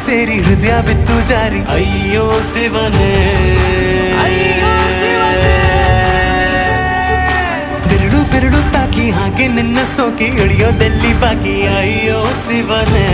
ಸೇರಿ ಹೃದಯ ಬಿತ್ತು ಜಾರಿ. ಅಯ್ಯೋ ಶಿವನೇ, ಬೆರಳು ಬೆರಳು ತಾಕಿ ಹಾಗೆ ನಿನ್ನ ಸೋಕಿ ಇಳಿಯೋದೆಲ್ಲಿ ಬಾಕಿ. ಅಯ್ಯೋ ಶಿವನೇ.